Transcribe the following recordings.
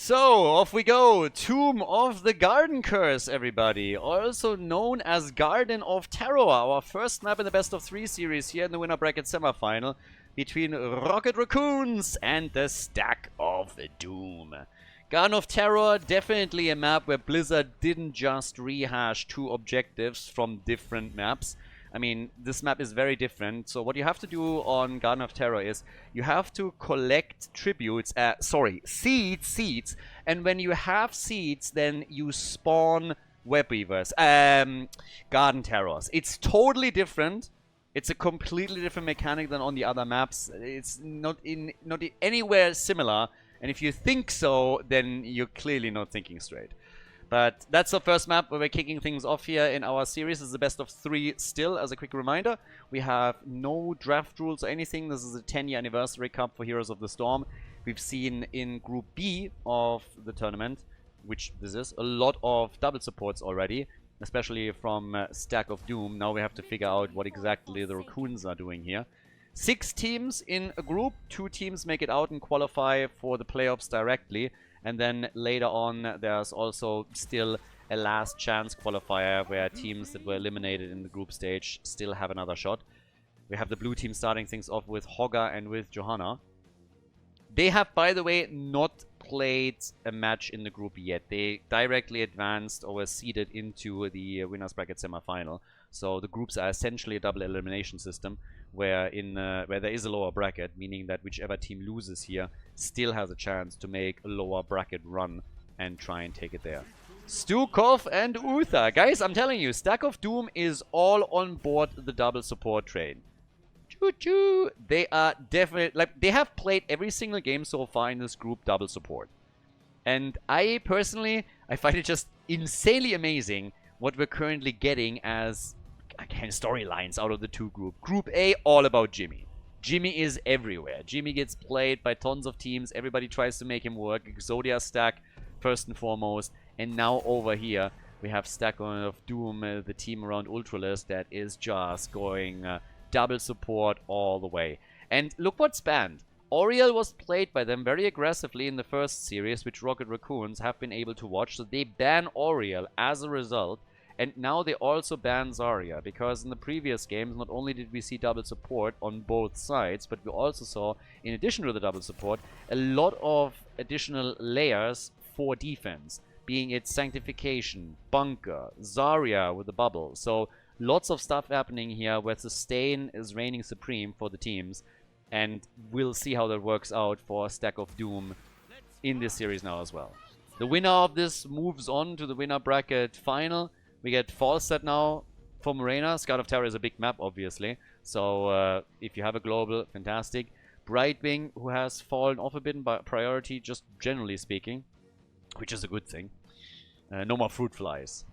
So, off we go. Tomb of the Garden Curse, everybody. Also known as Garden of Terror. Our first map in the best of 3 series here in the winner bracket semifinal between Rocket Raccoons and the Stack of Doom. Garden of Terror, definitely a map where Blizzard didn't just rehash 2 objectives from different maps. I mean, this map is very different. So what you have to do on Garden of Terror is you have to collect tributes, seeds. And when you have seeds, then you spawn web weavers, garden terrors. It's totally different. It's a completely different mechanic than on the other maps. It's not anywhere similar. And if you think so, then you're clearly not thinking straight. But that's the first map where we're kicking things off here in our series. This is the best of 3 still, as a quick reminder. We have no draft rules or anything. This is a 10-year anniversary cup for Heroes of the Storm. We've seen in Group B of the tournament, which this is, a lot of double supports already, especially from Stack of Doom. Now we have to figure out what exactly the Raccoons are doing here. 6 teams in a group. 2 teams make it out and qualify for the playoffs directly. And then later on, there's also still a last chance qualifier where teams that were eliminated in the group stage still have another shot. We have the blue team starting things off with Hogga and with Johanna. They have, by the way, not played a match in the group yet. They directly advanced or were seeded into the winners bracket semifinal. So the groups are essentially a double elimination system where there is a lower bracket, meaning that whichever team loses here still has a chance to make a lower bracket run and try and take it there. Stukov and Uther. Guys, I'm telling you, Stack of Doom is all on board the double support train. Choo-choo! They are definitely, like, they have played every single game so far in this group double support. And I personally, I find it just insanely amazing what we're currently getting as kind of storylines out of the 2 groups. Group A, all about Jimmy. Jimmy is everywhere. Jimmy gets played by tons of teams. Everybody tries to make him work. Exodia Stack, first and foremost. And now over here, we have Stack of Doom, the team around Ultralist that is just going double support all the way. And look what's banned. Oriel was played by them very aggressively in the first series, which Rocket Raccoons have been able to watch. So they ban Oriel as a result. And now they also ban Zarya, because in the previous games, not only did we see double support on both sides, but we also saw, in addition to the double support, a lot of additional layers for defense, being it Sanctification, Bunker, Zarya with the bubble. So lots of stuff happening here where sustain is reigning supreme for the teams, and we'll see how that works out for Stack of Doom in this series now as well. The winner of this moves on to the winner bracket final. We get Falstad now for Morena. Scout of Terror is a big map, obviously. So if you have a global, fantastic. Brightwing, who has fallen off a bit by priority, just generally speaking, which is a good thing. No more fruit flies.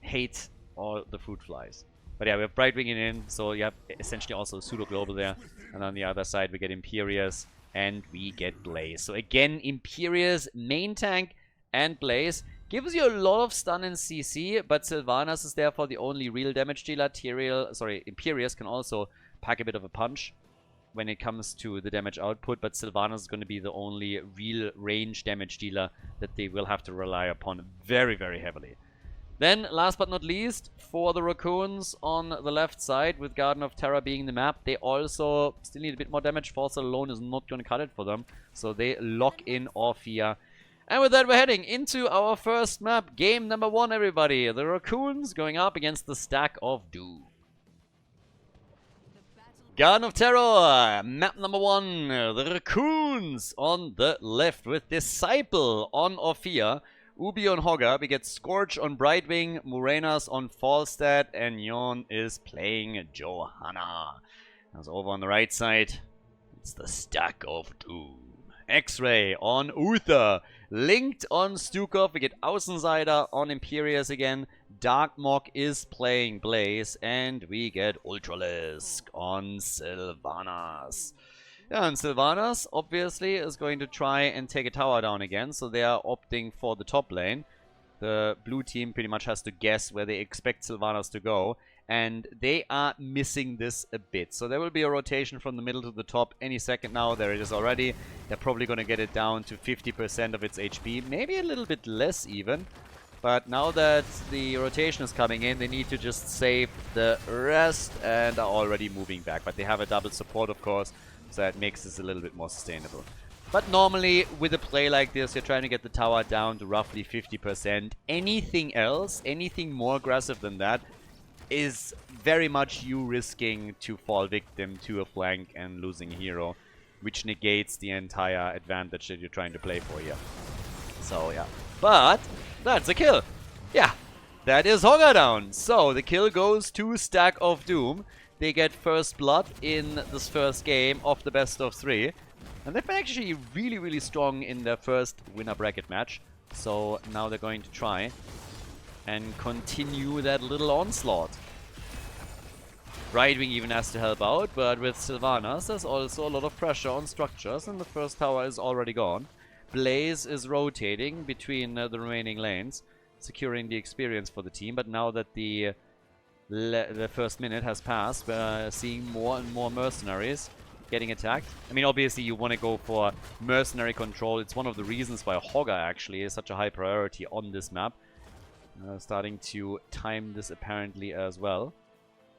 Hate all the fruit flies. But yeah, we have Brightwing in, so you have essentially also pseudo global there. And on the other side, we get Imperius and we get Blaze. So again, Imperius, main tank, and Blaze. Gives you a lot of stun and CC, but Sylvanas is therefore the only real damage dealer. Imperius can also pack a bit of a punch when it comes to the damage output, but Sylvanas is going to be the only real range damage dealer that they will have to rely upon very, very heavily. Then, last but not least, for the Raccoons on the left side, with Garden of Terror being the map, they also still need a bit more damage. Falstad alone is not going to cut it for them, so they lock in off here. And with that, we're heading into our first map. Game number 1, everybody. The Raccoons going up against the Stack of Doom. Garden of Terror, map number 1. The Raccoons on the left with Disciple on Ophir. Ubi on Hogga. We get Scorch on Brightwing. Morenas on Falstad. And Yon is playing Johanna. That's over on the right side. It's the Stack of Doom. X-Ray on Uther. Linked on Stukov. We get Außenseiter on Imperius again. Darkmog is playing Blaze. And we get Ultralisk on Sylvanas. Yeah, and Sylvanas obviously is going to try and take a tower down again. So they are opting for the top lane. The blue team pretty much has to guess where they expect Sylvanas to go. And they are missing this a bit. So there will be a rotation from the middle to the top any second now. There it is already. They're probably going to get it down to 50% of its HP. Maybe a little bit less even. But now that the rotation is coming in, they need to just save the rest and are already moving back. But they have a double support, of course, so that makes this a little bit more sustainable. But normally, with a play like this, you're trying to get the tower down to roughly 50%. Anything else, anything more aggressive than that, is very much you risking to fall victim to a flank and losing a hero, which negates the entire advantage that you're trying to play for here. So, yeah. But that's a kill. Yeah, that is Hogger down. So, the kill goes to Stack of Doom. They get first blood in this first game of the best of 3. And they've been actually really, really strong in their first winner bracket match. So, now they're going to try and continue that little onslaught. Right Wing even has to help out, but with Sylvanas, there's also a lot of pressure on structures, and the first tower is already gone. Blaze is rotating between the remaining lanes, securing the experience for the team, but now that the first minute has passed, we're seeing more and more mercenaries getting attacked. I mean, obviously you want to go for mercenary control. It's one of the reasons why Hogger actually is such a high priority on this map. Starting to time this apparently as well.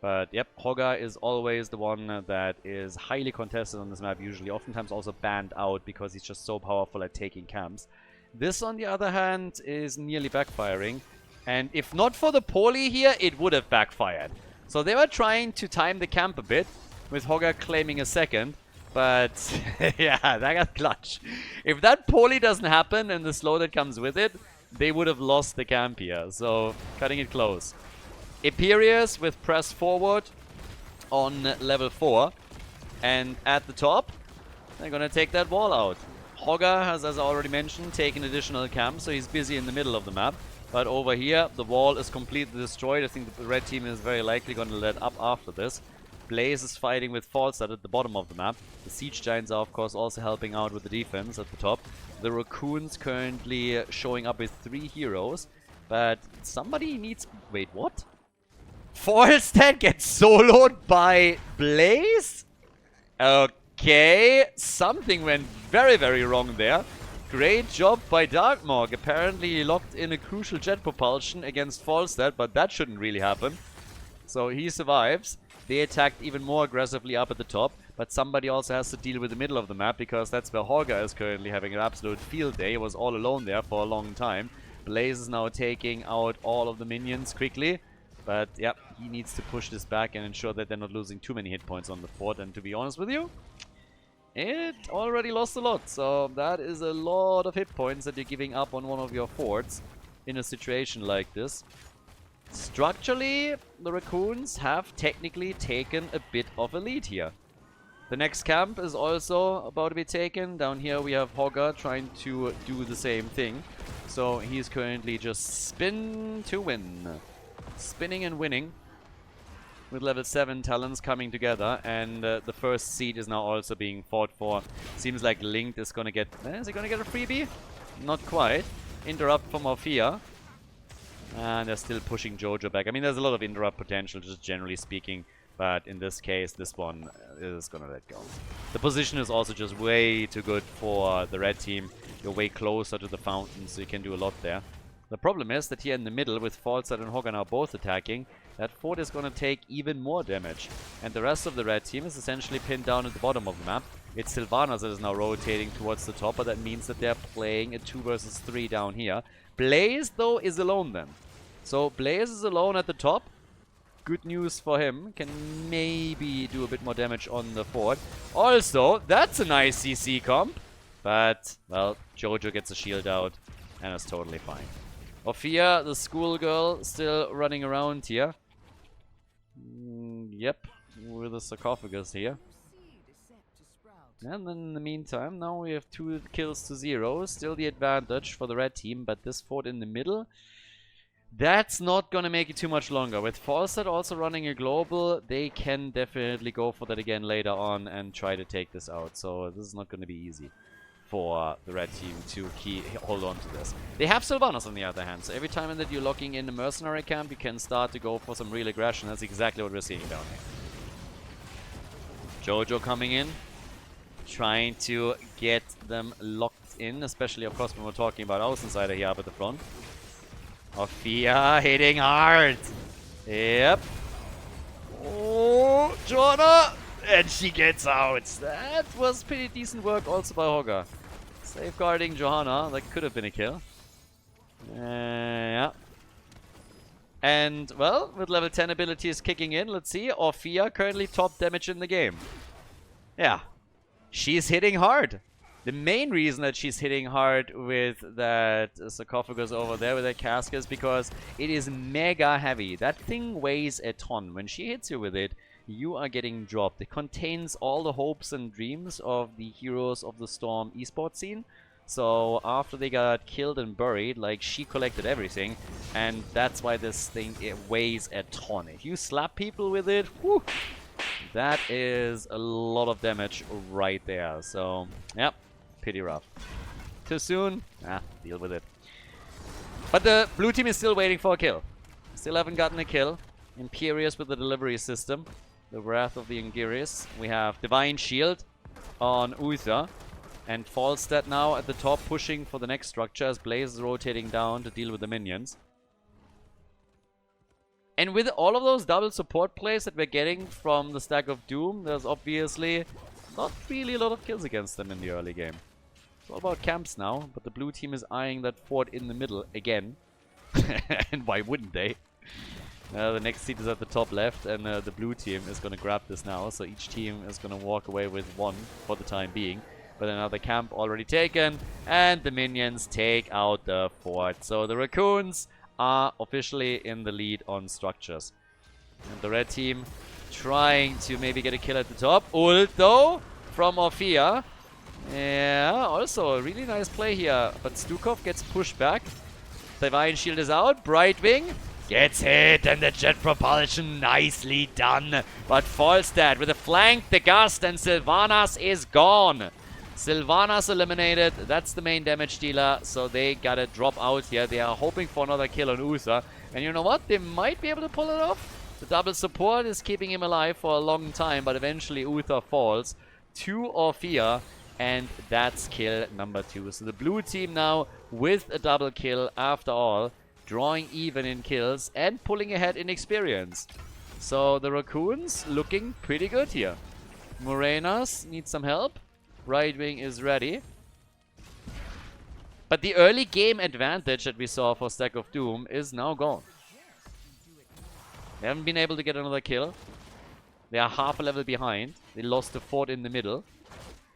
But yep, Hogger is always the one that is highly contested on this map, usually oftentimes also banned out because he's just so powerful at taking camps. This, on the other hand, is nearly backfiring. And if not for the poly here, it would have backfired. So they were trying to time the camp a bit, with Hogger claiming a second. But yeah, that got clutch. If that poly doesn't happen and the slow that comes with it, they would have lost the camp here. So, cutting it close. Imperius with press forward on level 4. And at the top, they're going to take that wall out. Hogger has, as I already mentioned, taken additional camps, so he's busy in the middle of the map. But over here, the wall is completely destroyed. I think the red team is very likely going to let up after this. Blaze is fighting with Falstad at the bottom of the map. The Siege Giants are, of course, also helping out with the defense at the top. The Raccoons currently showing up with 3 heroes. But somebody needs... Wait, what? Falstad gets soloed by Blaze? Okay, something went very, very wrong there. Great job by Darkmog. Apparently he locked in a crucial jet propulsion against Falstad, but that shouldn't really happen. So he survives. They attacked even more aggressively up at the top, but somebody also has to deal with the middle of the map, because that's where Hogger is currently having an absolute field day. He was all alone there for a long time. Blaze is now taking out all of the minions quickly, but yep, he needs to push this back and ensure that they're not losing too many hit points on the fort. And to be honest with you, it already lost a lot, so that is a lot of hit points that you're giving up on one of your forts in a situation like this. Structurally, the Raccoons have technically taken a bit of a lead here. The next camp is also about to be taken. Down here we have Hogger trying to do the same thing. So he's currently just spin to win. Spinning and winning. With level 7 talents coming together. And the first seed is now also being fought for. Seems like Linked is gonna get... is he gonna get a freebie? Not quite. Interrupt from Orphea. And they're still pushing Jojo back. I mean, there's a lot of interrupt potential, just generally speaking. But in this case, this one is gonna let go. The position is also just way too good for the red team. You're way closer to the fountain, so you can do a lot there. The problem is that here in the middle, with Falstad and Hogger now both attacking, that fort is gonna take even more damage. And the rest of the red team is essentially pinned down at the bottom of the map. It's Sylvanas that is now rotating towards the top, but that means that they're playing a 2 versus 3 down here. Blaze, though, is alone then. So Blaze is alone at the top. Good news for him. Can maybe do a bit more damage on the fort. Also, that's a nice CC comp. But, well, Jojo gets a shield out. And it's totally fine. Orphea, the schoolgirl, still running around here. Yep, with a sarcophagus here. And then in the meantime, now we have 2 kills to 0. Still the advantage for the red team. But this fort in the middle... that's not gonna make it too much longer. With Falstad also running a global, they can definitely go for that again later on and try to take this out. So this is not gonna be easy. for the red team to hold on to this. They have Sylvanas on the other hand, so every time that you're locking in the mercenary camp, you can start to go for some real aggression. That's exactly what we're seeing down here. Jojo coming in, trying to get them locked in, especially of course when we're talking about Außenseiter here up at the front. Ophia hitting hard. Yep. Oh, Joanna! And she gets out. That was pretty decent work also by Hogger. Safeguarding Johanna. That could have been a kill. Yeah. And, well, with level 10 abilities kicking in, let's see. Ophia currently top damage in the game. Yeah. She's hitting hard. The main reason that she's hitting hard with that sarcophagus over there, with that cask, is because it is mega heavy. That thing weighs a ton. When she hits you with it, you are getting dropped. It contains all the hopes and dreams of the Heroes of the Storm esports scene. So after they got killed and buried, like, she collected everything. And that's why this thing, it weighs a ton. If you slap people with it, whew, that is a lot of damage right there. So, yep. Pretty rough. Too soon? Ah, deal with it. But the blue team is still waiting for a kill. Still haven't gotten a kill. Imperious with the delivery system. The Wrath of the Ingirius. We have Divine Shield on Uther. And Falstad now at the top pushing for the next structure as Blaze is rotating down to deal with the minions. And with all of those double support plays that we're getting from the Stack of Doom, there's obviously not really a lot of kills against them in the early game. It's all about camps now, but the blue team is eyeing that fort in the middle again. And why wouldn't they? The next seat is at the top left, and the blue team is going to grab this now. So each team is going to walk away with one for the time being. But another camp already taken, and the minions take out the fort. So the raccoons are officially in the lead on structures. And the red team trying to maybe get a kill at the top. Ult though from Ophia. Yeah, also a really nice play here. But Stukov gets pushed back. Divine Shield is out. Brightwing gets hit, and the jet propulsion nicely done. But Falstad with a flank, the gust, and Sylvanas is gone. Sylvanas eliminated. That's the main damage dealer, so they gotta drop out here. They are hoping for another kill on Uther. And you know what? They might be able to pull it off. The double support is keeping him alive for a long time, but eventually Uther falls to Ophia, and that's kill number 2. So the blue team now with a double kill after all, drawing even in kills and pulling ahead in experience. So the Raccoons looking pretty good here. Morenas needs some help. Right wing is ready. But the early game advantage that we saw for Stack of Doom is now gone. They haven't been able to get another kill. They are half a level behind. They lost the fort in the middle.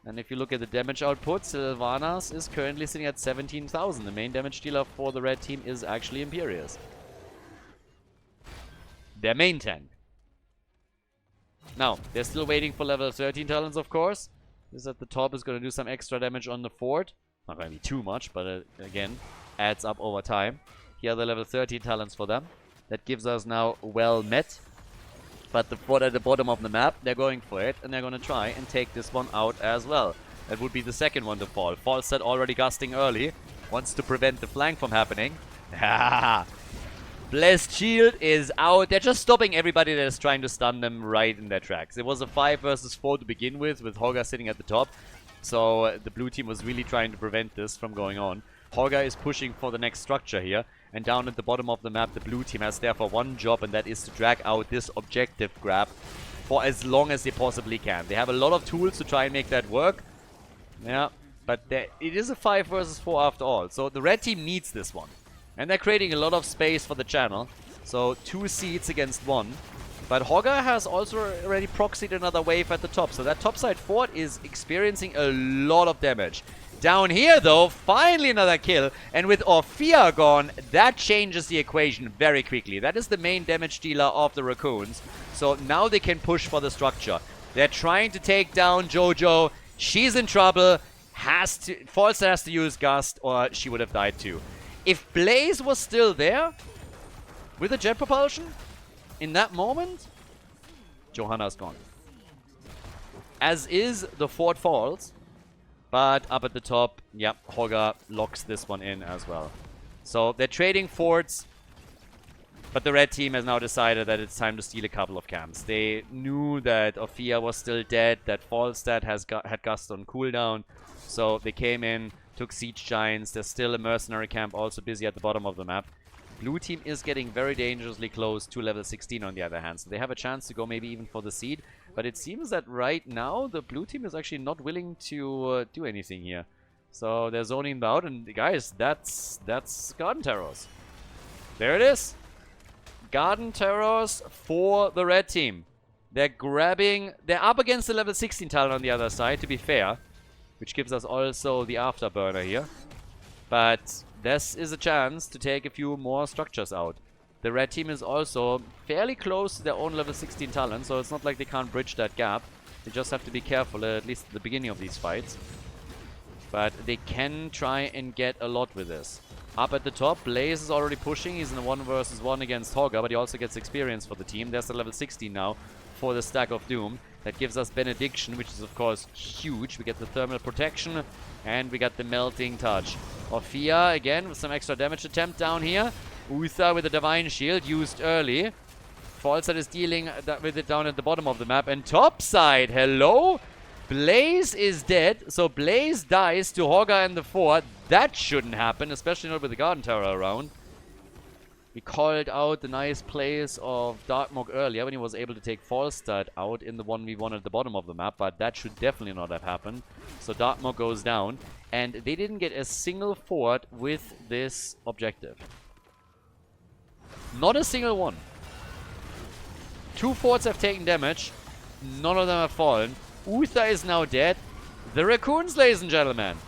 And if you look at the damage output, Sylvanas is currently sitting at 17,000. The main damage dealer for the red team is actually Imperious. Their main tank. Now, they're still waiting for level 13 talents, of course. This at the top is going to do some extra damage on the fort. Not going to be too much, but again, adds up over time. Here are the level 13 talents for them. That gives us now well met. But the fort at the bottom of the map, they're going for it, and they're going to try and take this one out as well. That would be the second one to fall. Falstad already gusting early. Wants to prevent the flank from happening. Blessed Shield is out. They're just stopping everybody that is trying to stun them right in their tracks. It was a 5 versus 4 to begin with Hogger sitting at the top. So the blue team was really trying to prevent this from going on. Hogger is pushing for the next structure here. And down at the bottom of the map, the blue team has therefore one job, and that is to drag out this objective grab for as long as they possibly can. They have a lot of tools to try and make that work. Yeah, but it is a 5 versus 4 after all. So the red team needs this one. And they're creating a lot of space for the channel. So 2 seats against 1. But Hogger has also already proxied another wave at the top. So that topside fort is experiencing a lot of damage. Down here, though, finally another kill. And with Ophia gone, that changes the equation very quickly. That is the main damage dealer of the Raccoons. So now they can push for the structure. They're trying to take down Jojo. She's in trouble. Falstad has to use Gust, or she would have died too. If Blaze was still there, with a jet propulsion, in that moment, Johanna's gone. As is the fort falls. But up at the top, yep, Hogger locks this one in as well. So they're trading forts, but the red team has now decided that it's time to steal a couple of camps. They knew that Ophia was still dead, that Falstad had Gust on cooldown, so they came in, took Siege Giants. There's still a mercenary camp also busy at the bottom of the map. Blue team is getting very dangerously close to level 16 on the other hand, so they have a chance to go maybe even for the seed. But it seems that right now the blue team is actually not willing to do anything here. So they're zoning out, and guys, that's Garden Terrors. There it is. Garden Terrors for the red team. They're up against the level 16 talent on the other side, to be fair, which gives us also the afterburner here. But this is a chance to take a few more structures out. The red team is also fairly close to their own level 16 talent, so it's not like they can't bridge that gap. They just have to be careful, at least at the beginning of these fights. But they can try and get a lot with this. Up at the top, Blaze is already pushing. He's in a 1 versus 1 against Hogger, but he also gets experience for the team. There's the level 16 now for the Stack of Doom. That gives us Benediction, which is of course huge. We get the thermal protection, and we got the melting touch. Ophia, again, with some extra damage attempt down here. Uther with the Divine Shield, used early. Falstad is dealing with it down at the bottom of the map. And topside, hello? Blaze is dead, so Blaze dies to Hogger and the fort. That shouldn't happen, especially not with the Garden Terror around. We called out the nice plays of Darkmog earlier when he was able to take Falstad out in the 1v1 at the bottom of the map, but that should definitely not have happened. So Darkmog goes down, and they didn't get a single fort with this objective. Not a single one. 2 forts have taken damage, none of them have fallen. Uther is now dead. The Raccoons, ladies and gentlemen,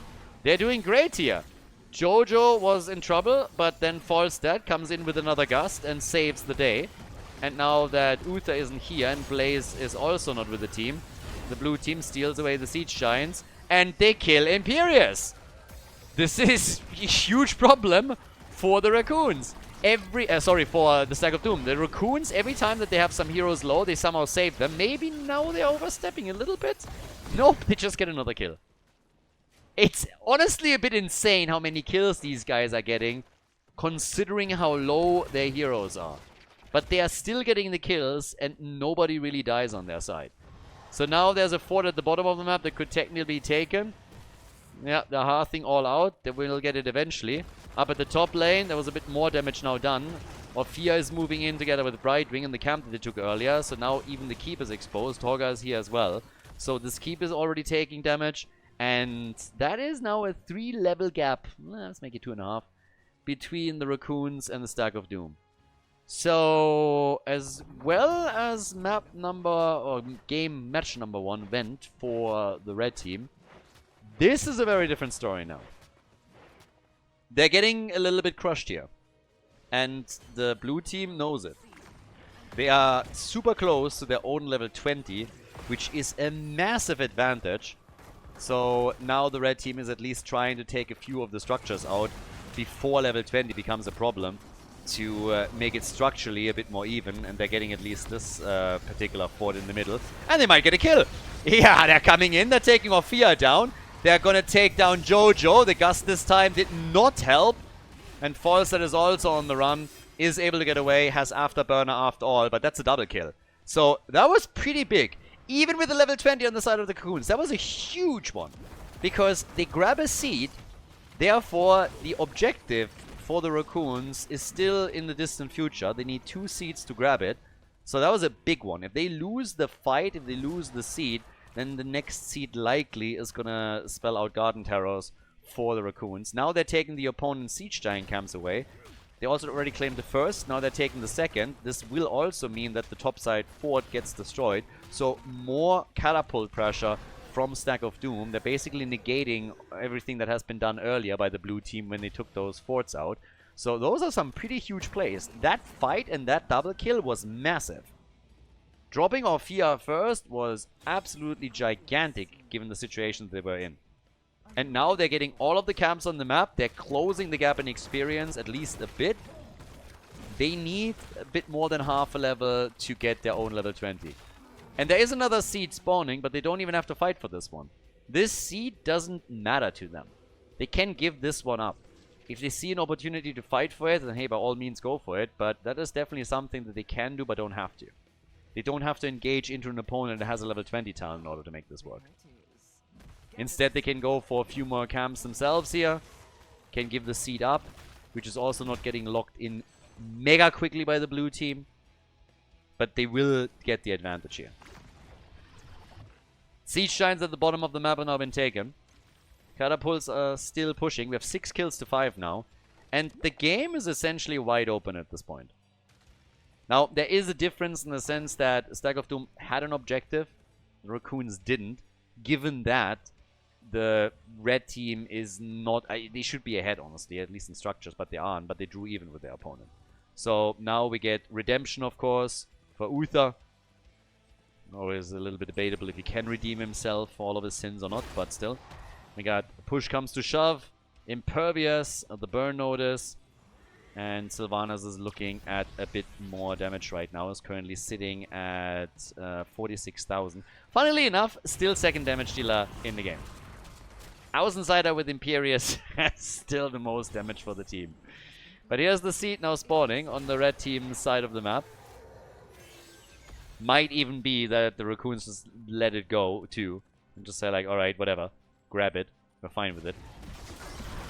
they're doing great here. Jojo was in trouble, but then Falstad comes in with another gust and saves the day. And now that Uther isn't here and Blaze is also not with the team, the blue team steals away the Siege Giants and they kill Imperius. This is a huge problem for the Raccoons. For the Stack of Doom. The Raccoons, every time that they have some heroes low, they somehow save them. Maybe now they're overstepping a little bit. Nope, they just get another kill. It's honestly a bit insane how many kills these guys are getting, considering how low their heroes are. But they are still getting the kills, and nobody really dies on their side. So now there's a fort at the bottom of the map that could technically be taken. Yeah, they're hearthing all out. They will get it eventually. Up at the top lane, there was a bit more damage now done. Ophia is moving in together with Brightwing in the camp that they took earlier. So now even the keep is exposed. Hogger is here as well. So this keep is already taking damage. And that is now a 3-level gap. Let's make it 2.5. Between the Raccoons and the Stack of Doom. So, as well as game match number 1 went for the red team, this is a very different story now. They're getting a little bit crushed here. And the blue team knows it. They are super close to their own level 20, which is a massive advantage. So now the red team is at least trying to take a few of the structures out before level 20 becomes a problem, to make it structurally a bit more even, and they're getting at least this particular fort in the middle. And they might get a kill! Yeah, they're coming in, they're taking Ophia down. They're gonna take down Jojo. The gust this time did not help. And Falstad is also on the run, is able to get away, has afterburner after all, but that's a double kill. So that was pretty big. Even with the level 20 on the side of the Cocoons, that was a huge one. Because they grab a seed, therefore the objective for the Raccoons is still in the distant future. They need 2 seeds to grab it. So that was a big one. If they lose the fight, if they lose the seed, then the next seed likely is gonna spell out Garden Terrors for the Raccoons. Now they're taking the opponent's Siege Giant camps away. They also already claimed the first, now they're taking the second. This will also mean that the topside fort gets destroyed. So more catapult pressure from Stack of Doom. They're basically negating everything that has been done earlier by the blue team when they took those forts out. So those are some pretty huge plays. That fight and that double kill was massive. Dropping Ophia first was absolutely gigantic given the situation they were in. And now they're getting all of the camps on the map. They're closing the gap in experience at least a bit. They need a bit more than half a level to get their own level 20. And there is another seed spawning, but they don't even have to fight for this one. This seed doesn't matter to them. They can give this one up. If they see an opportunity to fight for it, then hey, by all means go for it. But that is definitely something that they can do, but don't have to. They don't have to engage into an opponent that has a level 20 talent in order to make this work. Instead, they can go for a few more camps themselves here. Can give the seed up, which is also not getting locked in mega quickly by the blue team. But they will get the advantage here. Siege Giants at the bottom of the map have now been taken. Catapults are still pushing. We have 6 kills to 5 now. And the game is essentially wide open at this point. Now, there is a difference in the sense that Stag of Doom had an objective. The Raccoons didn't. Given that, the red team is not... they should be ahead, honestly, at least in structures, but they aren't. But they drew even with their opponent. So now we get Redemption, of course, for Uther. Always a little bit debatable if he can redeem himself for all of his sins or not, but still. We got Push Comes to Shove, Impervious, the Burn Notice, and Sylvanas is looking at a bit more damage right now. Is currently sitting at 46,000. Funnily enough, still second damage dealer in the game. Außenseiter with Imperius has still the most damage for the team. But here's the seed now spawning on the red team side of the map. Might even be that the Raccoons just let it go too. And just say like, alright, whatever. Grab it. We're fine with it.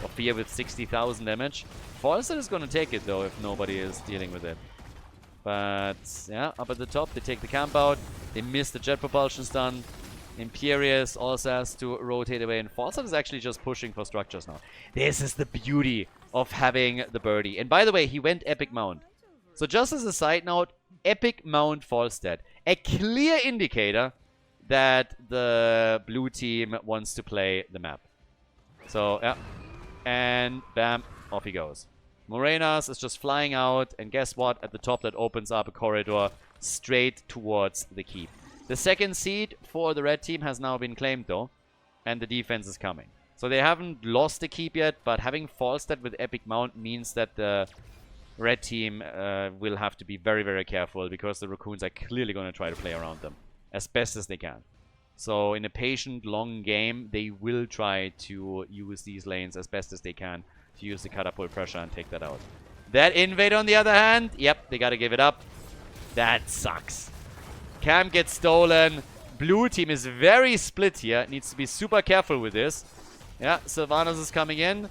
Ophir with 60,000 damage. Falset is going to take it though if nobody is dealing with it. But yeah, up at the top they take the camp out. They miss the jet propulsion stun. Imperius also has to rotate away, and Falset is actually just pushing for structures now. This is the beauty of having the birdie. And by the way, he went Epic Mount. So just as a side note, Epic Mount Falstead. A clear indicator that the blue team wants to play the map. So, yeah. And bam, off he goes. Morenas is just flying out, and guess what? At the top that opens up a corridor straight towards the keep. The second seed for the red team has now been claimed though, and the defense is coming. So they haven't lost the keep yet, but having Falstead with Epic Mount means that the red team will have to be very, very careful, because the Raccoons are clearly going to try to play around them as best as they can. So in a patient, long game, they will try to use these lanes as best as they can to use the catapult pressure and take that out. That invade, on the other hand, yep, they got to give it up. That sucks. Camp gets stolen. Blue team is very split here. Needs to be super careful with this. Yeah, Sylvanas is coming in.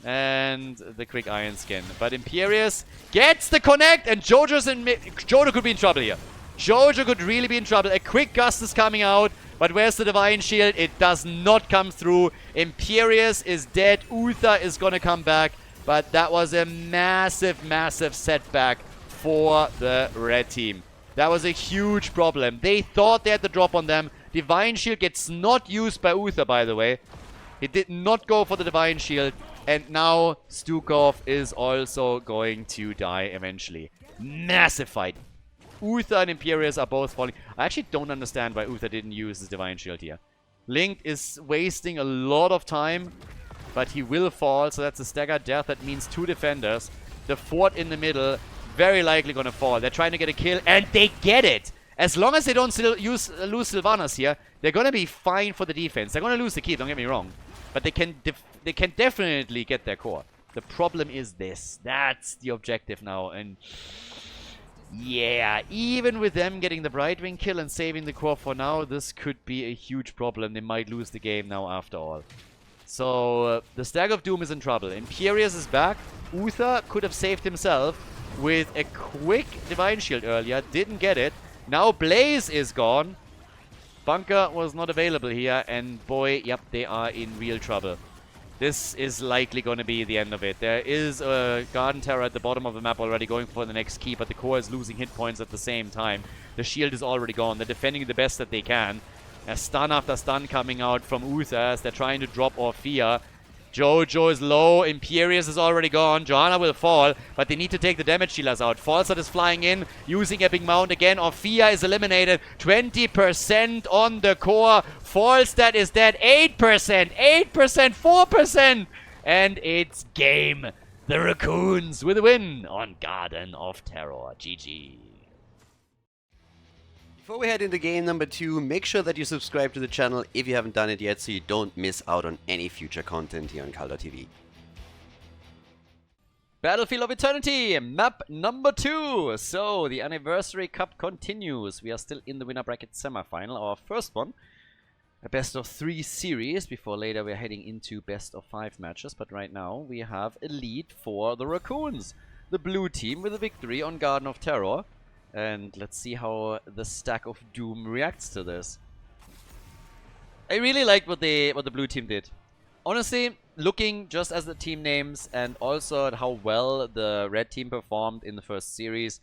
And the quick Iron Skin. But Imperius gets the connect, and Jojo could be in trouble here. Jojo could really be in trouble. A quick gust is coming out, but where's the Divine Shield? It does not come through. Imperius is dead. Uther is gonna come back, but that was a massive, massive setback for the red team. That was a huge problem. They thought they had the drop on them. Divine Shield gets not used by Uther, by the way. He did not go for the Divine Shield. And now Stukov is also going to die eventually. Massive fight. Uther and Imperius are both falling. I actually don't understand why Uther didn't use his Divine Shield here. Link is wasting a lot of time, but he will fall. So that's a staggered death. That means 2 defenders. The fort in the middle, very likely going to fall. They're trying to get a kill, and they get it. As long as they don't lose Sylvanas here, they're going to be fine for the defense. They're going to lose the keep, don't get me wrong. But they can definitely get their core. The problem is this. That's the objective now. And yeah, even with them getting the Brightwing kill and saving the core for now, this could be a huge problem. They might lose the game now after all. So the Stag of Doom is in trouble. Imperius is back. Uther could have saved himself with a quick Divine Shield earlier. Didn't get it. Now Blaze is gone. Bunker was not available here, and boy, yep, they are in real trouble. This is likely going to be the end of it. There is a Garden Terror at the bottom of the map already going for the next key, but the core is losing hit points at the same time. The shield is already gone. They're defending the best that they can. Stun after stun coming out from Uther as they're trying to drop Orphea. Jojo is low. Imperius is already gone. Johanna will fall, but they need to take the damage dealers out. Falstad is flying in, using Epic Mount again. Orphea is eliminated. 20% on the core. Falstad is dead. 8%, 8%, 4%. And it's game. The Raccoons with a win on Garden of Terror. GG. Before we head into game number 2, make sure that you subscribe to the channel if you haven't done it yet so you don't miss out on any future content here on Khaldor TV. Battlefield of Eternity, map number 2. So, the Anniversary Cup continues. We are still in the winner bracket semifinal, our first one. A best of 3 series, before later we're heading into best of 5 matches. But right now we have a lead for the Raccoons, the blue team, with a victory on Garden of Terror. And let's see how the Stack of Doom reacts to this. I really like what the blue team did. Honestly, looking just as the team names and also at how well the red team performed in the first series,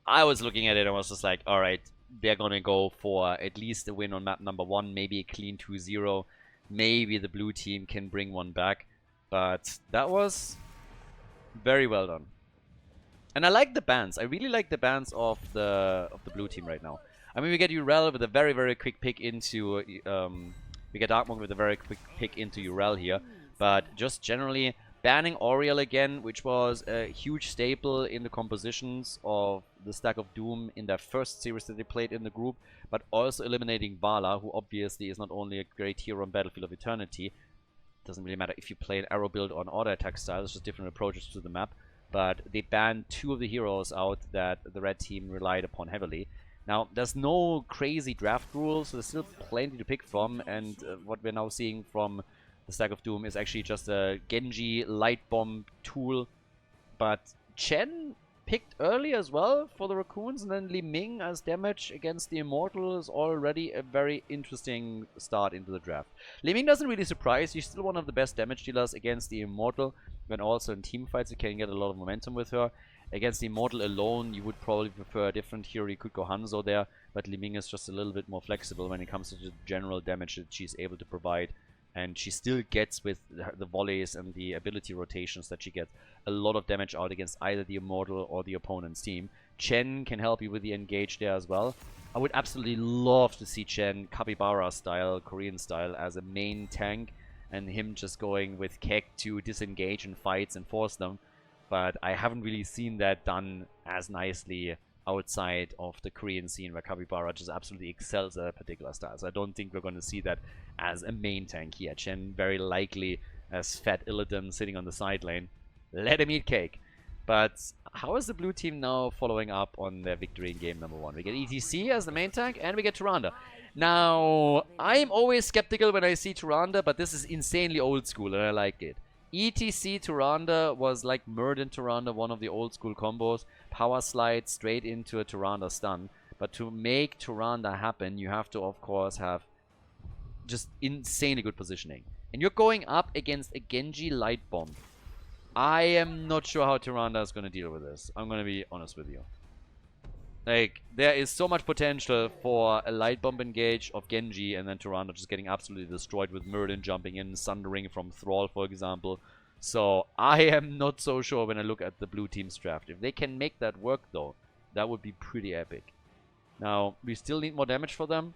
I was looking at it and was just like, alright, they're gonna go for at least a win on map number 1, maybe a clean 2-0. Maybe the blue team can bring one back. But that was very well done. And I like the bans. I really like the bans of the blue team right now. I mean, we get Urel with a very, very quick pick into... we get Darkmonk with a very quick pick into Urel here. But just generally, banning Oriel again, which was a huge staple in the compositions of the Stack of Doom in their first series that they played in the group. But also eliminating Vala, who obviously is not only a great hero on Battlefield of Eternity. Doesn't really matter if you play an arrow build or an auto attack style, it's just different approaches to the map. But they banned 2 of the heroes out that the red team relied upon heavily. Now, there's no crazy draft rules, so there's still plenty to pick from, and what we're now seeing from the Stack of Doom is actually just a Genji light bomb tool. But Chen picked early as well for the Raccoons, and then Li Ming as damage against the Immortal is already a very interesting start into the draft. Li Ming doesn't really surprise. She's still one of the best damage dealers against the Immortal, when also in team fights you can get a lot of momentum with her. Against the Immortal alone, you would probably prefer a different hero. You could go Hanzo there, but Li Ming is just a little bit more flexible when it comes to the general damage that she's able to provide. And she still gets, with the volleys and the ability rotations that she gets, a lot of damage out against either the Immortal or the opponent's team. Chen can help you with the engage there as well. I would absolutely love to see Chen Capybara style, Korean style, as a main tank, and him just going with Kek to disengage in fights and force them. But I haven't really seen that done as nicely outside of the Korean scene, where Capybara just absolutely excels at a particular style. So I don't think we're going to see that as a main tank here. Chen very likely as Fat Illidan sitting on the side lane. Let him eat cake. But how is the blue team now following up on their victory in game number 1? We get ETC as the main tank, and we get Tyrande. Now, I'm always skeptical when I see Tyrande, but this is insanely old school, and I like it. ETC Tyrande was like Murden Tyrande, one of the old school combos. Power slide straight into a Tyrande stun. But to make Tyrande happen, you have to, of course, have just insanely good positioning. And you're going up against a Genji light bomb. I am not sure how Tyrande is going to deal with this. I'm going to be honest with you. Like, there is so much potential for a light bomb engage of Genji, and then Tyrande just getting absolutely destroyed with Murden jumping in, sundering from Thrall, for example. So, I am not so sure when I look at the blue team's draft. If they can make that work, though, that would be pretty epic. Now, we still need more damage for them,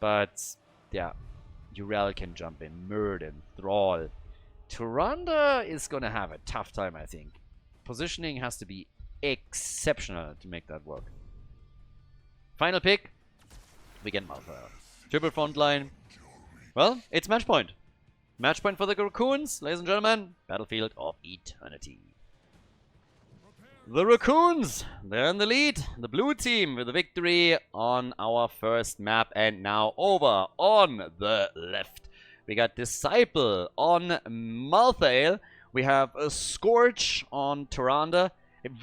but, yeah, Urel can jump in, Murden, Thrall. Tyrande is gonna have a tough time, I think. Positioning has to be exceptional to make that work. Final pick, we get Malphite. Triple front line. Well, it's match point. Match point for the Raccoons, ladies and gentlemen. Battlefield of Eternity. The Raccoons, they're in the lead. The blue team with the victory on our first map. And now over on the left, we got Disciple on Malthael. We have a Scorch on Tyrande.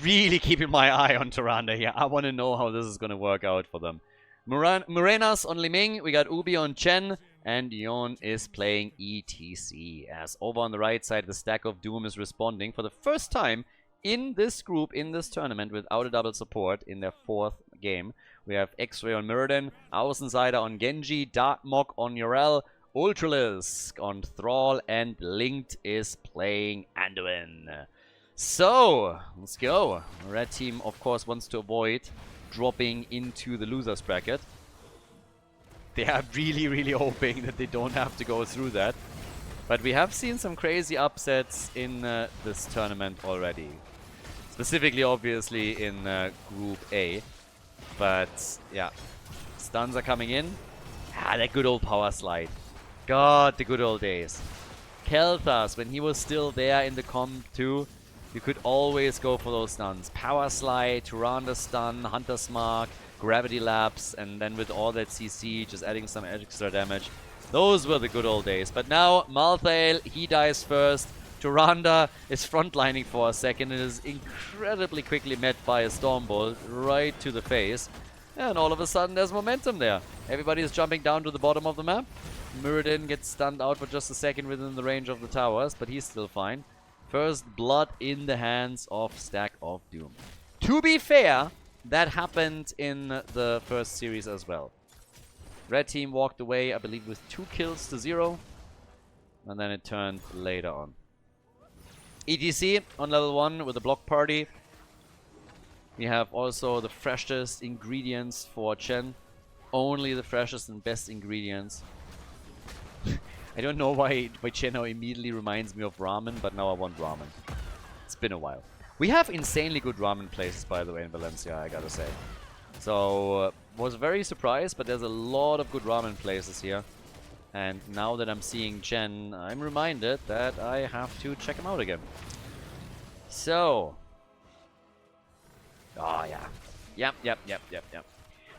Really keeping my eye on Tyrande here. I want to know how this is going to work out for them. Morenas on Li Ming. We got Ubi on Chen. And Yon is playing ETC. As over on the right side, the Stack of Doom is responding for the first time in this group, in this tournament, without a double support in their 4th game. We have X-Ray on Murden, Außenseiter on Genji, Darkmok on Urel, Ultralisk on Thrall, and Linked is playing Anduin. So, let's go. Red team, of course, wants to avoid dropping into the loser's bracket. They are really, really hoping that they don't have to go through that. But we have seen some crazy upsets in this tournament already. Specifically, obviously, in Group A. But, yeah. Stuns are coming in. Ah, that good old power slide. God, the good old days. Kel'Thas, when he was still there in the comp too, you could always go for those stuns. Power slide, Tyrande stun, Hunter's Mark, Gravity Lapse, and then with all that CC, just adding some extra damage. Those were the good old days. But now, Malthael, he dies first. Tyrande is frontlining for a second and is incredibly quickly met by a Stormbolt right to the face. And all of a sudden, there's momentum there. Everybody is jumping down to the bottom of the map. Muradin gets stunned out for just a second within the range of the towers, but he's still fine. First blood in the hands of Stack of Doom. To be fair, that happened in the first series as well. Red team walked away, I believe, with 2 kills to 0. And then it turned later on. ETC on level 1 with a block party. We have also the freshest ingredients for Chen. Only the freshest and best ingredients. I don't know why Chen now immediately reminds me of ramen, but now I want ramen. It's been a while. We have insanely good ramen places, by the way, in Valencia, I gotta say. So, was very surprised, but there's a lot of good ramen places here. And now that I'm seeing Chen, I'm reminded that I have to check him out again. So. Oh, yeah. Yep.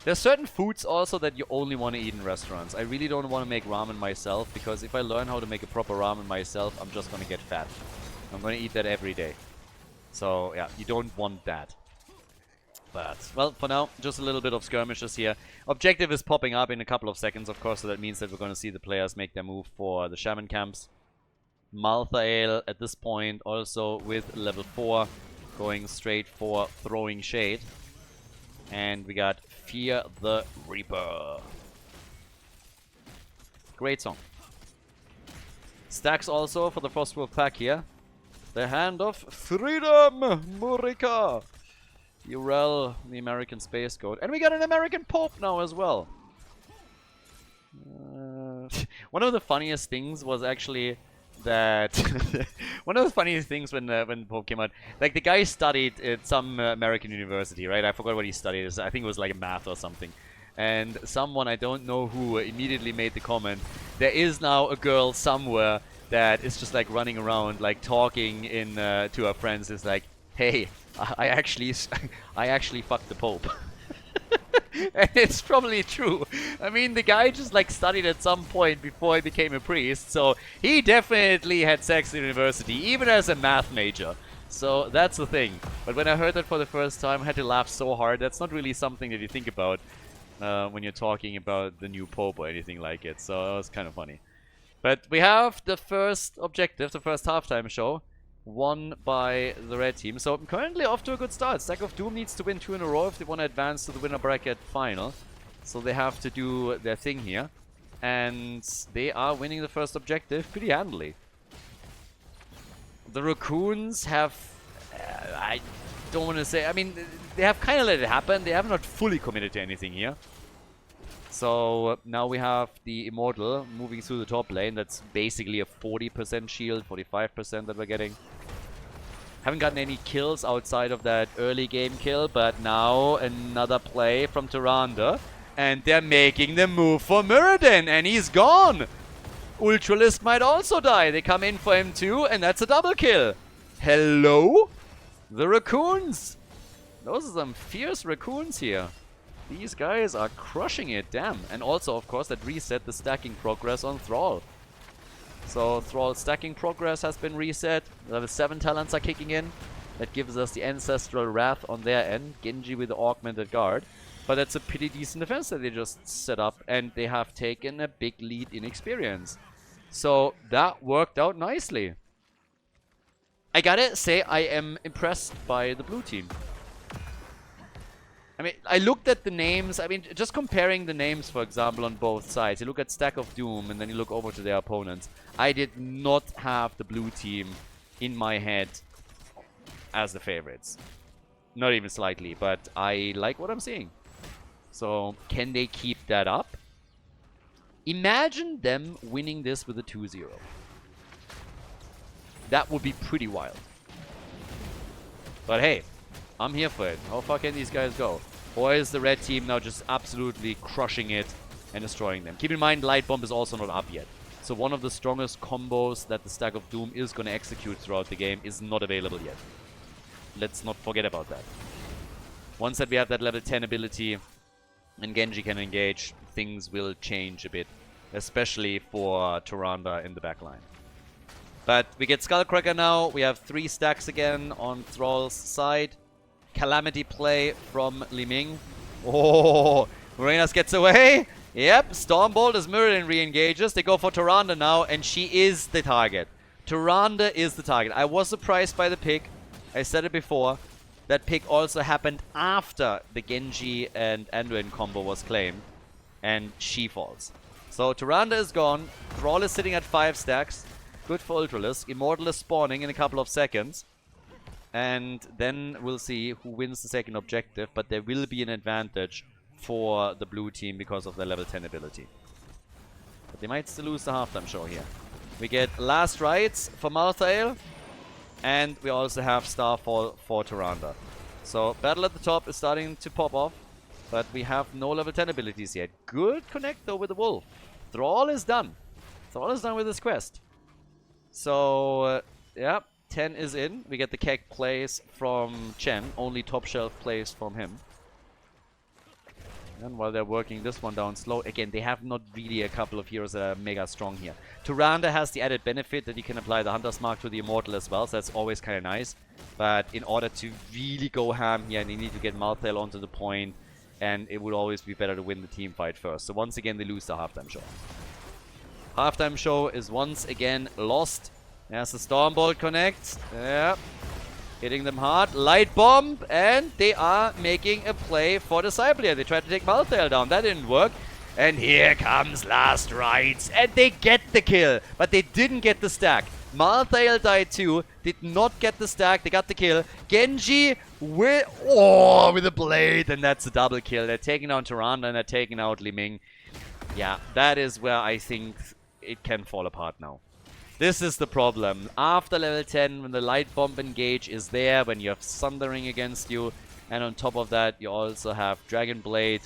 There's certain foods also that you only want to eat in restaurants. I really don't want to make ramen myself, because if I learn how to make a proper ramen myself, I'm just going to get fat. I'm going to eat that every day. So, yeah, you don't want that. But, well, for now, just a little bit of skirmishes here. Objective is popping up in a couple of seconds, of course, so that means that we're going to see the players make their move for the Shaman camps. Malthael, at this point, also with level 4, going straight for Throwing Shade. And we got Fear the Reaper. Great song. Stacks also for the Frostwolf pack here. The Hand of Freedom, Murica. Urel, the American Space Goat. And we got an American Pope now as well. One of the funniest things was actually that... one of the funniest things when Pope came out, like the guy studied at some American university, right? I forgot what he studied. I think it was like math or something. And someone, I don't know who, immediately made the comment, there is now a girl somewhere that is just like running around, like talking in to her friends. Is like, hey, I actually fucked the Pope. And it's probably true. I mean, the guy just like studied at some point before he became a priest, so he definitely had sex in university, even as a math major. So that's the thing. But when I heard that for the first time, I had to laugh so hard. That's not really something that you think about when you're talking about the new Pope or anything like it. So it was kind of funny. But we have the first objective, the first halftime show, won by the red team. So currently off to a good start. Stack of Doom needs to win 2 in a row if they want to advance to the winner bracket final. So they have to do their thing here. And they are winning the first objective pretty handily. The Raccoons have... I don't want to say... I mean, they have kind of let it happen. They have not fully committed to anything here. So now we have the Immortal moving through the top lane. That's basically a 40% shield, 45% that we're getting. Haven't gotten any kills outside of that early game kill, but now another play from Tyrande. And they're making the move for Muradin, and he's gone! Ultralisk might also die. They come in for him too, and that's a double kill. Hello? The Raccoons! Those are some fierce Raccoons here. These guys are crushing it, damn. And also, of course, that reset the stacking progress on Thrall. So, Thrall's stacking progress has been reset. Level 7 talents are kicking in. That gives us the Ancestral Wrath on their end. Genji with the Augmented Guard. But that's a pretty decent defense that they just set up. And they have taken a big lead in experience. So, that worked out nicely. I gotta say, I am impressed by the blue team. I mean, I looked at the names. I mean, just comparing the names, for example, on both sides. You look at Stack of Doom, and then you look over to their opponents. I did not have the blue team in my head as the favorites. Not even slightly, but I like what I'm seeing. So, can they keep that up? Imagine them winning this with a 2-0. That would be pretty wild. But hey, I'm here for it. How far can these guys go? Or is the red team now just absolutely crushing it and destroying them? Keep in mind, Light Bomb is also not up yet. So one of the strongest combos that the Stack of Doom is going to execute throughout the game is not available yet. Let's not forget about that. Once that we have that level 10 ability and Genji can engage, things will change a bit. Especially for Tyrande in the backline. But we get Skullcracker now. We have 3 stacks again on Thrall's side. Calamity play from Li Ming. Oh, Morenas gets away. Yep, Stormbolt as Muradin re-engages. They go for Tyrande now, and she is the target. Tyrande is the target. I was surprised by the pick. I said it before. That pick also happened after the Genji and Anduin combo was claimed. And she falls. So Tyrande is gone. Thrall is sitting at 5 stacks. Good for Ultralisk. Immortal is spawning in a couple of seconds. And then we'll see who wins the second objective. But there will be an advantage for the blue team because of their level 10 ability. But they might still lose the halftime show here. We get Last Rites for Malthael. And we also have Starfall for Tyrande. So battle at the top is starting to pop off. But we have no level 10 abilities yet. Good connect though with the Wolf. Thrall is done. Thrall is done with his quest. So, yeah, 10 is in. We get the Keg plays from Chen. Only top shelf plays from him. And while they're working this one down slow, again, they have not really a couple of heroes that are mega strong here. Tyrande has the added benefit that you can apply the Hunter's Mark to the Immortal as well, so that's always kind of nice. But in order to really go ham here, you need to get Malthael onto the point. And it would always be better to win the team fight first. So once again, they lose the halftime show. Halftime show is once again lost. There's the Stormbolt connect. Yeah. Hitting them hard. Light Bomb. And they are making a play for the Cyberlier. They tried to take Malthael down. That didn't work. And here comes Last Rites. And they get the kill. But they didn't get the stack. Malthael died too. Did not get the stack. They got the kill. Genji with a blade. And that's a double kill. They're taking down Tyrande and they're taking out Li Ming. Yeah, that is where I think it can fall apart now. This is the problem. After level 10, when the Light Bomb engage is there, when you have Sundering against you, and on top of that, you also have Dragon Blade,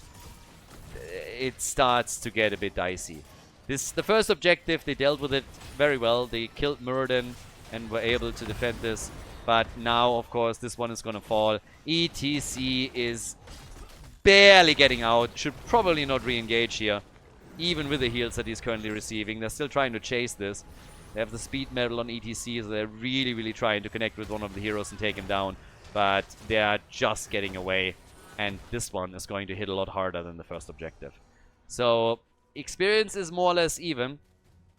it starts to get a bit dicey. The first objective, they dealt with it very well. They killed Muradin and were able to defend this. But now, of course, this one is going to fall. ETC is barely getting out. Should probably not re-engage here. Even with the heals that he's currently receiving. They're still trying to chase this. They have the speed medal on ETC, so they're really, really trying to connect with one of the heroes and take him down. But they're just getting away. And this one is going to hit a lot harder than the first objective. So, experience is more or less even.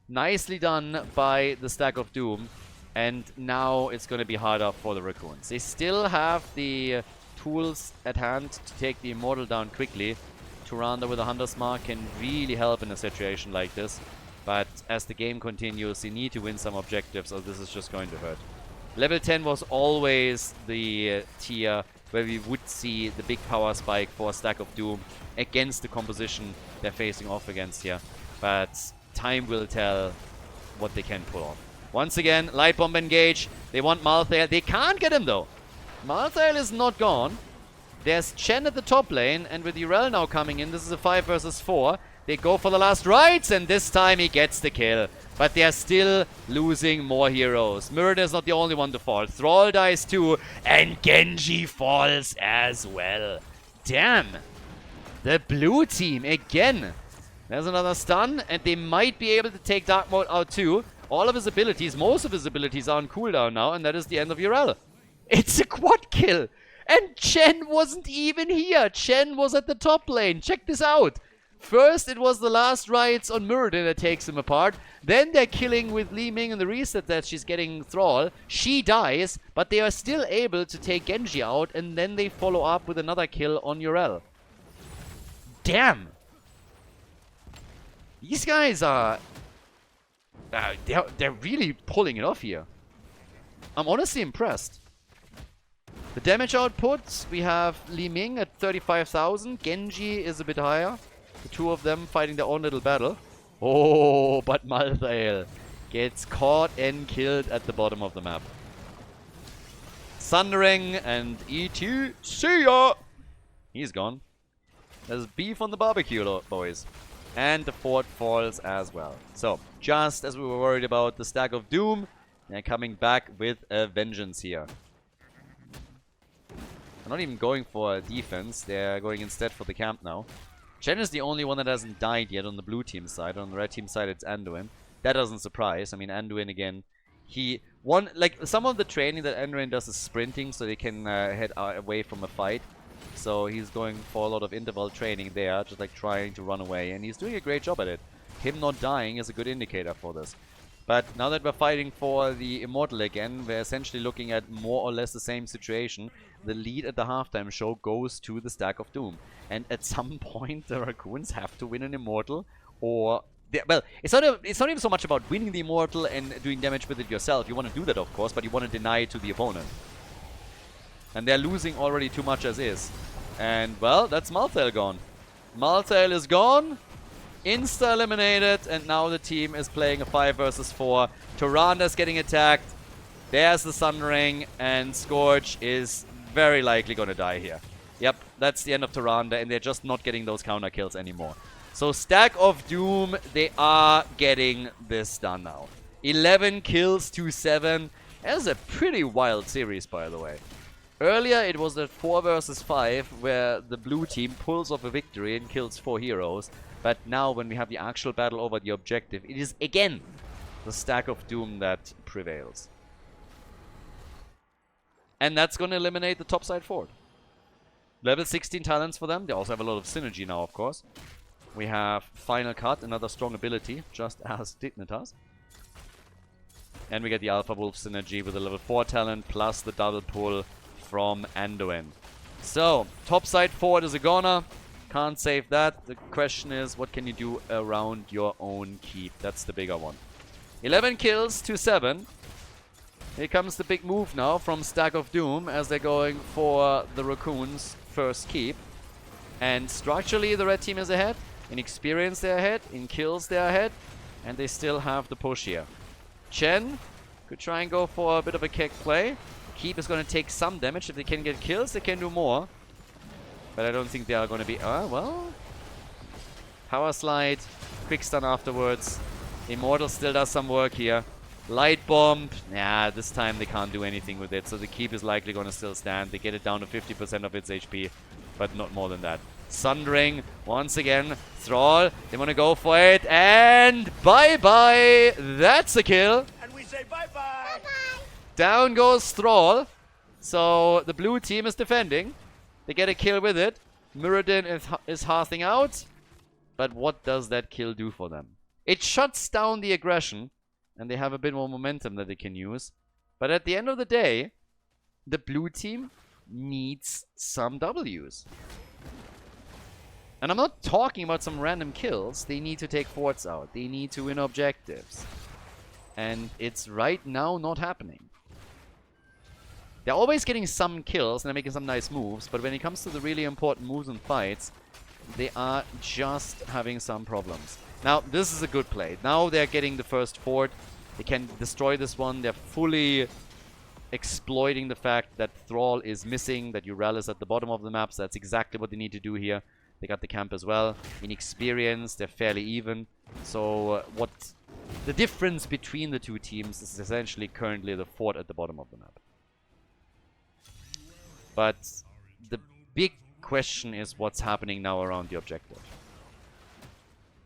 Nicely done by the Stack of Doom. And now it's going to be harder for the Raccoons. They still have the tools at hand to take the Immortal down quickly. Tyrande with a Hunter's Mark can really help in a situation like this. But as the game continues, you need to win some objectives or this is just going to hurt. Level 10 was always the tier where we would see the big power spike for Stack of Doom against the composition they're facing off against here. But time will tell what they can pull off. Once again, Light Bomb engage. They want Malthael. They can't get him though. Malthael is not gone. There's Chen at the top lane, and with Urel now coming in, this is a 5 versus 4. They go for the Last Rites, and this time he gets the kill. But they're still losing more heroes. Muradin is not the only one to fall. Thrall dies too, and Genji falls as well. Damn. The blue team again. There's another stun, and they might be able to take Dark Mode out too. All of his abilities, most of his abilities are on cooldown now, and that is the end of Urel. It's a quad kill. And Chen wasn't even here. Chen was at the top lane. Check this out. First, it was the Last Rites on Muradin that takes him apart. Then they're killing with Li Ming and the reset that she's getting Thrall. She dies, but they are still able to take Genji out. And then they follow up with another kill on Urel. Damn. These guys are... they're really pulling it off here. I'm honestly impressed. The damage output, we have Li Ming at 35,000. Genji is a bit higher. The two of them fighting their own little battle. Oh, but Malthael gets caught and killed at the bottom of the map. Sundering and ET, see ya! He's gone. There's beef on the barbecue, boys. And the fort falls as well. So, just as we were worried about the stack of doom, they're coming back with a vengeance here. They're not even going for a defense, they're going instead for the camp now. Chen is the only one that hasn't died yet on the blue team side. On the red team side, it's Anduin. That doesn't surprise. I mean, Anduin again, some of the training that Anduin does is sprinting, so they can head away from a fight. So he's going for a lot of interval training there, just like trying to run away, and he's doing a great job at it. Him not dying is a good indicator for this. But now that we're fighting for the Immortal again, we're essentially looking at more or less the same situation. The lead at the halftime show goes to the Stack of Doom. And at some point, the Raccoons have to win an Immortal, or... well, it's not even so much about winning the Immortal and doing damage with it yourself. You want to do that, of course, but you want to deny it to the opponent. And they're losing already too much as is. And, well, that's Malthael gone. Malthael is gone. Insta-eliminated. And now the team is playing a 5 versus 4. Tyranda's getting attacked. There's the Sun Ring. And Scourge is very likely going to die here. Yep, that's the end of Tyrande. And they're just not getting those counter kills anymore. So, Stack of Doom, they are getting this done now. 11 kills to 7. That's a pretty wild series, by the way. Earlier, it was the 4 versus 5, where the blue team pulls off a victory and kills 4 heroes. But now, when we have the actual battle over the objective, it is again the Stack of Doom that prevails. And that's going to eliminate the topside fort. Level 16 talents for them. They also have a lot of synergy now, of course. We have Final Cut, another strong ability, just as Dignitas. And we get the Alpha Wolf synergy with a level 4 talent, plus the double pull from Anduin. So, topside fort is a goner. Can't save that. The question is, what can you do around your own keep? That's the bigger one. 11 kills to 7. Here comes the big move now from Stack of Doom as they're going for the Raccoons' first keep. And structurally, the red team is ahead. In experience, they're ahead. In kills, they're ahead. And they still have the push here. Chen could try and go for a bit of a kick play. Keep is going to take some damage. If they can get kills, they can do more. But I don't think they are going to be... well... Power Slide. Quick stun afterwards. Immortal still does some work here. Light Bomb. Nah, this time they can't do anything with it. So the Keep is likely going to still stand. They get it down to 50% of its HP. But not more than that. Sun Ring. Once again. Thrall. They want to go for it. And bye-bye. That's a kill. And we say bye-bye. Bye-bye. Down goes Thrall. So the blue team is defending. They get a kill with it. Muradin is hearthing out. But what does that kill do for them? It shuts down the aggression. And they have a bit more momentum that they can use. But at the end of the day, the blue team needs some Ws. And I'm not talking about some random kills. They need to take forts out. They need to win objectives. And it's right now not happening. They're always getting some kills and they're making some nice moves. But when it comes to the really important moves and fights, they are just having some problems. Now, this is a good play. Now they're getting the first fort. They can destroy this one. They're fully exploiting the fact that Thrall is missing, that Ural is at the bottom of the map. So that's exactly what they need to do here. They got the camp as well. In experience, they're fairly even. So what the difference between the two teams is essentially currently the fort at the bottom of the map. But the big question is what's happening now around the objective.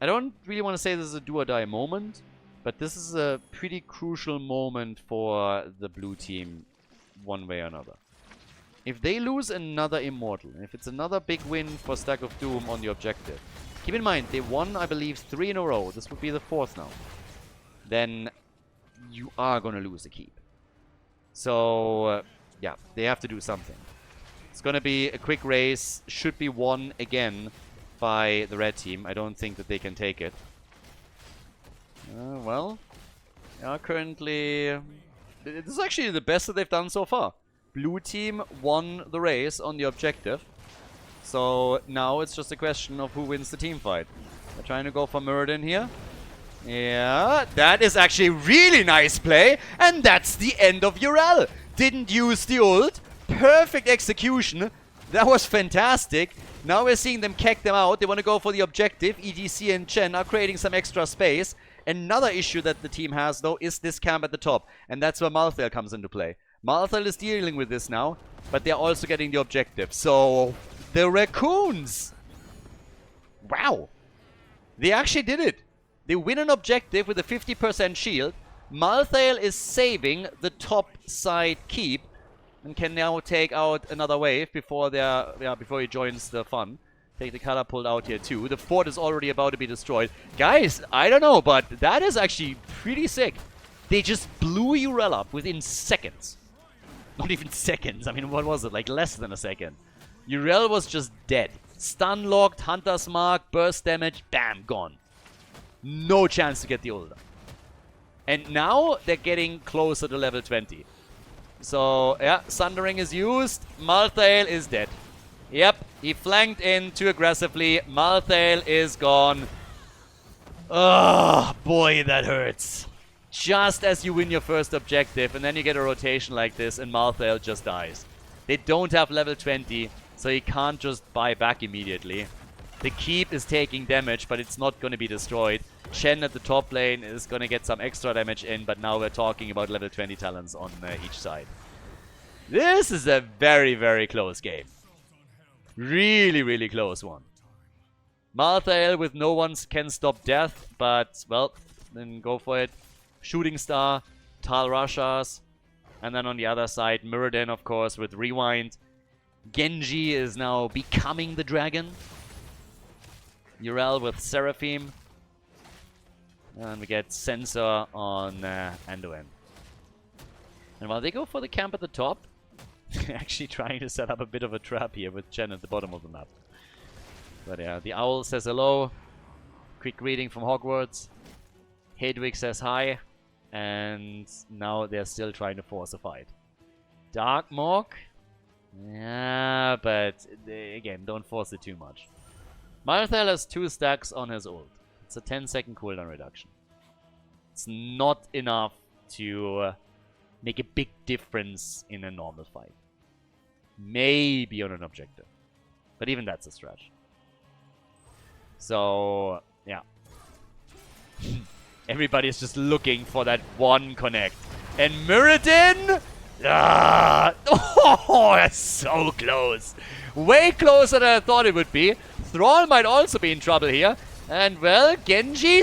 I don't really want to say this is a do or die moment, but this is a pretty crucial moment for the blue team one way or another. If they lose another Immortal, and if it's another big win for Stack of Doom on the objective, keep in mind, they won, I believe, 3 in a row. This would be the 4th now. Then you are going to lose a keep. So, yeah, they have to do something. It's going to be a quick race. Should be won again by the red team. I don't think that they can take it. Well, currently... this is actually the best that they've done so far. Blue team won the race on the objective. So now it's just a question of who wins the team fight. They're trying to go for Muradin here. Yeah, that is actually really nice play. And that's the end of Ural. Didn't use the ult. Perfect execution. That was fantastic. Now we're seeing them keck them out. They want to go for the objective. ETC and Chen are creating some extra space. Another issue that the team has, though, is this camp at the top. And that's where Malthael comes into play. Malthael is dealing with this now, but they're also getting the objective. So, the Raccoons! Wow! They actually did it. They win an objective with a 50% shield. Malthael is saving the top side keep and can now take out another wave before before he joins the fun. Take the catapult out here too. The fort is already about to be destroyed. Guys, I don't know, but that is actually pretty sick. They just blew Urel up within seconds. Not even seconds. I mean, what was it? Like less than a second. Urel was just dead. Stun locked, Hunter's Mark, burst damage, bam, gone. No chance to get the ult. And now they're getting closer to level 20. So, yeah, Sundering is used. Malthael is dead. Yep, he flanked in too aggressively. Malthael is gone. Oh, boy, that hurts. Just as you win your first objective, and then you get a rotation like this, and Malthael just dies. They don't have level 20, so he can't just buy back immediately. The keep is taking damage, but it's not going to be destroyed. Chen at the top lane is going to get some extra damage in, but now we're talking about level 20 talents on each side. This is a very, very close game. Really, really close one. Malthael with no one can stop death, but, well, then go for it. Shooting Star, Tal Rashas, and then on the other side, Muradin, of course, with Rewind. Genji is now becoming the dragon. Urel with Seraphim. And we get Sensor on Anduin. And while they go for the camp at the top, they're actually trying to set up a bit of a trap here with Chen at the bottom of the map. But yeah, the Owl says hello. Quick greeting from Hogwarts. Hedwig says hi. And now they're still trying to force a fight. Dark Mork? Yeah, but again, don't force it too much. Malthael has 2 stacks on his ult. It's a 10-second cooldown reduction. It's not enough to make a big difference in a normal fight. Maybe on an objective. But even that's a stretch. So, yeah. Everybody's just looking for that one connect. And Muradin! Ah! Oh, that's so close. Way closer than I thought it would be. Thrall might also be in trouble here. And, well, Genji...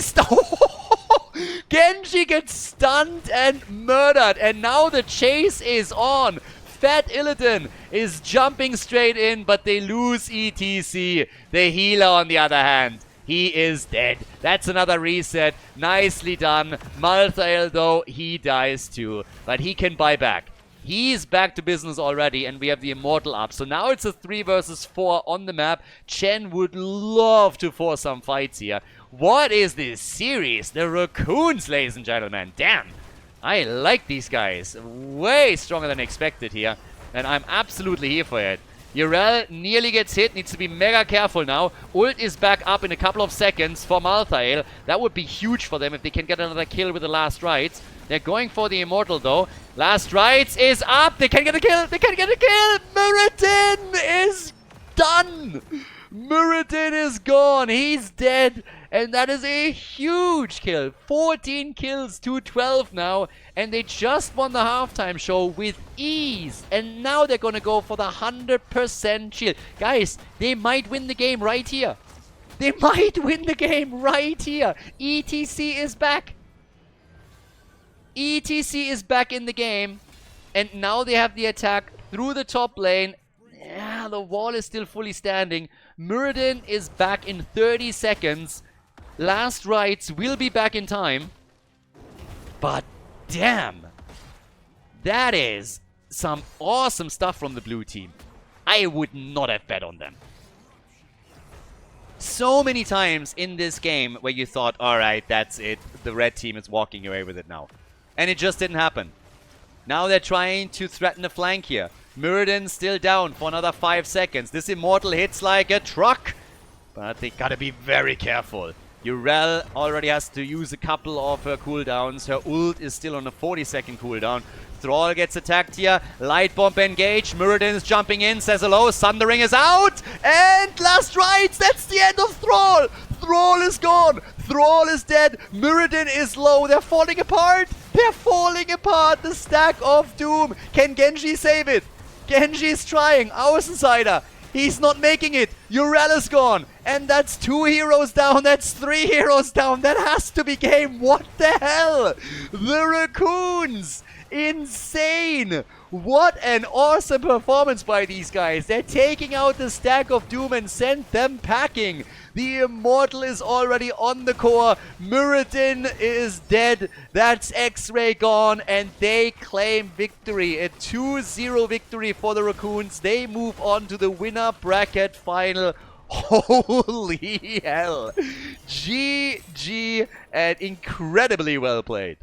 Genji gets stunned and murdered. And now the chase is on. Fat Illidan is jumping straight in, but they lose ETC. The healer, on the other hand, he is dead. That's another reset. Nicely done. Malthael, though, he dies too. But he can buy back. He's back to business already, and we have the Immortal up. So now it's a 3 versus 4 on the map. Chen would love to force some fights here. What is this series? The Raccoons, ladies and gentlemen. Damn. I like these guys. Way stronger than expected here. And I'm absolutely here for it. Urel nearly gets hit. Needs to be mega careful now. Ult is back up in a couple of seconds for Malthael. That would be huge for them if they can get another kill with the last rites. They're going for the Immortal, though. Last rites is up. They can get a kill. They can get a kill. Muradin is done. Muradin is gone. He's dead. And that is a huge kill. 14 kills to 12 now. And they just won the halftime show with ease. And now they're going to go for the 100% shield. Guys, they might win the game right here. They might win the game right here. ETC is back. ETC is back in the game. And now they have the attack through the top lane. Yeah, the wall is still fully standing. Muradin is back in 30 seconds. Last rites will be back in time. But damn. That is some awesome stuff from the blue team. I would not have bet on them. So many times in this game where you thought, alright, that's it. The red team is walking away with it now. And it just didn't happen. Now they're trying to threaten the flank here. Muradin still down for another 5 seconds. This Immortal hits like a truck. But they gotta be very careful. Urel already has to use a couple of her cooldowns. Her ult is still on a 40-second cooldown. Thrall gets attacked here. Light Bomb engaged. Muradin is jumping in, says hello. Sundering is out. And last rites. That's the end of Thrall. Thrall is gone. Thrall is dead. Muradin is low. They're falling apart. They're falling apart. The stack of doom. Can Genji save it? Genji is trying. Ours Insider. He's not making it. Urel is gone. And that's 2 heroes down. That's 3 heroes down. That has to be game. What the hell? The Raccoons. Insane. What an awesome performance by these guys. They're taking out the stack of doom and sent them packing. The Immortal is already on the core. Muradin is dead. That's X-Ray gone. And they claim victory. A 2-0 victory for the Raccoons. They move on to the winner bracket final. Holy hell. GG and incredibly well played.